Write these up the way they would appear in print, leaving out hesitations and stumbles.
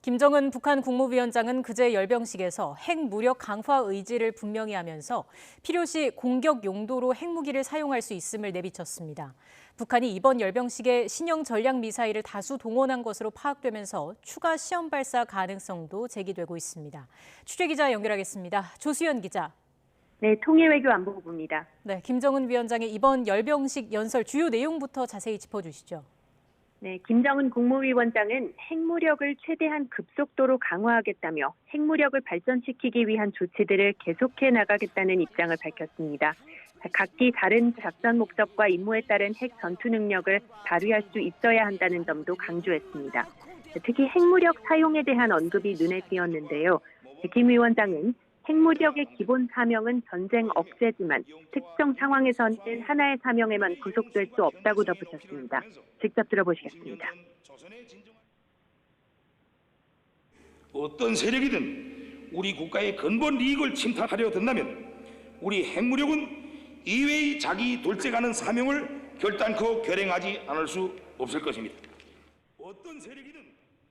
김정은 북한 국무위원장은 그제 열병식에서 핵무력 강화 의지를 분명히 하면서 필요시 공격 용도로 핵무기를 사용할 수 있음을 내비쳤습니다. 북한이 이번 열병식에 신형 전략 미사일을 다수 동원한 것으로 파악되면서 추가 시험 발사 가능성도 제기되고 있습니다. 취재기자 연결하겠습니다. 조수연 기자. 네, 통일외교안보부입니다. 네, 김정은 위원장의 이번 열병식 연설 주요 내용부터 자세히 짚어주시죠. 네, 김정은 국무위원장은 핵무력을 최대한 급속도로 강화하겠다며 핵무력을 발전시키기 위한 조치들을 계속해 나가겠다는 입장을 밝혔습니다. 각기 다른 작전 목적과 임무에 따른 핵 전투 능력을 발휘할 수 있어야 한다는 점도 강조했습니다. 특히 핵무력 사용에 대한 언급이 눈에 띄었는데요. 김 위원장은 핵무력의 기본 사명은 전쟁 억제지만 특정 상황에서는 하나의 사명에만 구속될 수 없다고 덧붙였습니다. 직접 들어보시겠습니다. 어떤 세력이든 우리 국가의 근본 이익을 침탈하려 든다면 우리 핵무력은 이외의 자기 돌직하는 사명을 결단코 결행하지 않을 수 없을 것입니다. 어떤 세력이든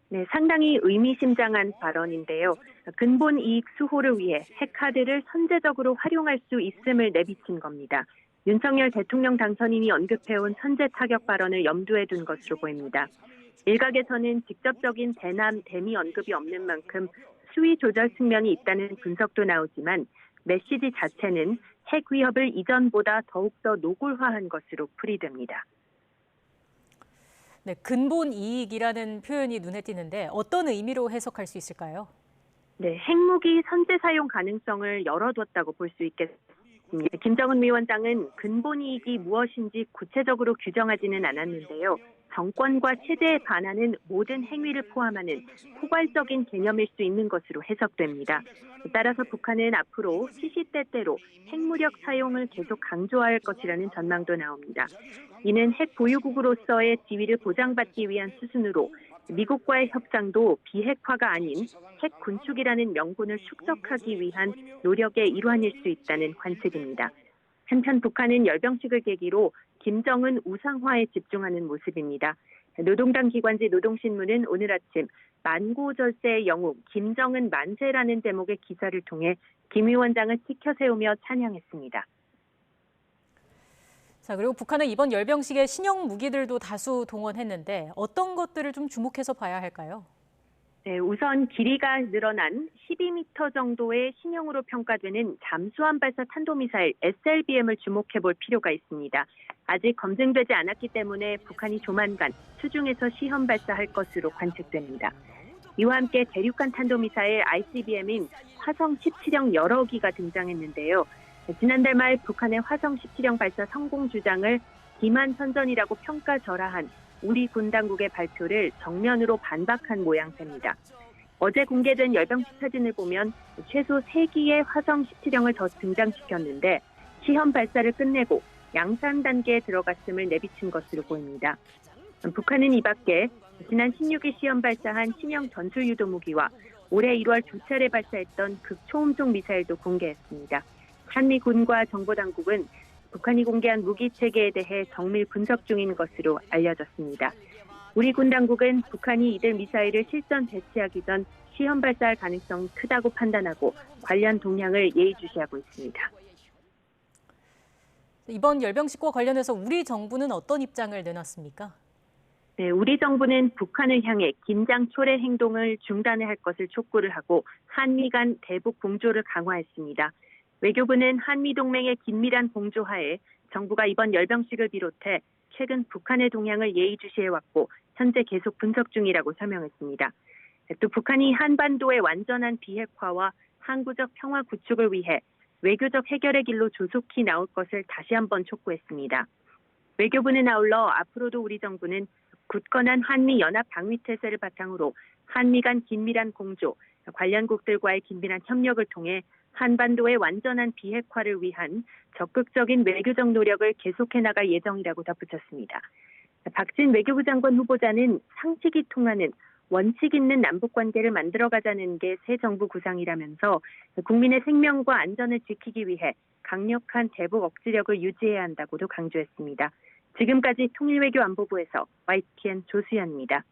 네, 상당히 의미심장한 발언인데요. 근본 이익 수호를 위해 핵카드를 선제적으로 활용할 수 있음을 내비친 겁니다. 윤석열 대통령 당선인이 언급해온 선제 타격 발언을 염두에 둔 것으로 보입니다. 일각에서는 직접적인 대남, 대미 언급이 없는 만큼 수위 조절 측면이 있다는 분석도 나오지만 메시지 자체는 핵 위협을 이전보다 더욱더 노골화한 것으로 풀이됩니다. 네, 근본 이익이라는 표현이 눈에 띄는데 어떤 의미로 해석할 수 있을까요? 네, 핵무기 선제 사용 가능성을 열어뒀다고 볼 수 있겠습니다. 김정은 위원장은 근본 이익이 무엇인지 구체적으로 규정하지는 않았는데요. 정권과 체제에 반하는 모든 행위를 포함하는 포괄적인 개념일 수 있는 것으로 해석됩니다. 따라서 북한은 앞으로 시시때때로 핵무력 사용을 계속 강조할 것이라는 전망도 나옵니다. 이는 핵 보유국으로서의 지위를 보장받기 위한 수순으로 미국과의 협상도 비핵화가 아닌 핵 군축이라는 명분을 축적하기 위한 노력의 일환일 수 있다는 관측입니다. 한편 북한은 열병식을 계기로 김정은 우상화에 집중하는 모습입니다. 노동당 기관지 노동신문은 오늘 아침 만고절세의 영웅 김정은 만세라는 제목의 기사를 통해 김 위원장을 지켜 세우며 찬양했습니다. 자, 그리고 북한은 이번 열병식에 신형 무기들도 다수 동원했는데 어떤 것들을 좀 주목해서 봐야 할까요? 네, 우선 길이가 늘어난 12m 정도의 신형으로 평가되는 잠수함 발사 탄도미사일 SLBM을 주목해 볼 필요가 있습니다. 아직 검증되지 않았기 때문에 북한이 조만간 수중에서 시험 발사할 것으로 관측됩니다. 이와 함께 대륙간 탄도미사일 ICBM인 화성 17형 여러 기가 등장했는데요. 지난달 말 북한의 화성 17형 발사 성공 주장을 기만선전이라고 평가절하한 우리 군 당국의 발표를 정면으로 반박한 모양새입니다. 어제 공개된 열병식 사진을 보면 최소 3기의 화성 17형을 더 등장시켰는데 시험 발사를 끝내고 양산 단계에 들어갔음을 내비친 것으로 보입니다. 북한은 이 밖에 지난 16일 시험 발사한 신형 전술유도 무기와 올해 1월 2차례 발사했던 극초음속 미사일도 공개했습니다. 한미 군과 정보당국은 북한이 공개한 무기 체계에 대해 정밀 분석 중인 것으로 알려졌습니다. 우리 군 당국은 북한이 이들 미사일을 실전 배치하기 전 시험 발사할 가능성이 크다고 판단하고 관련 동향을 예의주시하고 있습니다. 이번 열병식과 관련해서 우리 정부는 어떤 입장을 내놨습니까? 네, 우리 정부는 북한을 향해 긴장 초래 행동을 중단해야 할 것을 촉구를 하고 한미 간 대북 공조를 강화했습니다. 외교부는 한미동맹의 긴밀한 공조하에 정부가 이번 열병식을 비롯해 최근 북한의 동향을 예의주시해왔고 현재 계속 분석 중이라고 설명했습니다. 또 북한이 한반도의 완전한 비핵화와 항구적 평화 구축을 위해 외교적 해결의 길로 조속히 나올 것을 다시 한번 촉구했습니다. 외교부는 아울러 앞으로도 우리 정부는 굳건한 한미 연합 방위 태세를 바탕으로 한미 간 긴밀한 공조, 관련국들과의 긴밀한 협력을 통해 한반도의 완전한 비핵화를 위한 적극적인 외교적 노력을 계속해 나갈 예정이라고 덧붙였습니다. 박진 외교부 장관 후보자는 상식이 통하는 원칙 있는 남북관계를 만들어가자는 게 새 정부 구상이라면서 국민의 생명과 안전을 지키기 위해 강력한 대북 억지력을 유지해야 한다고도 강조했습니다. 지금까지 통일외교안보부에서 YTN 조수연입니다.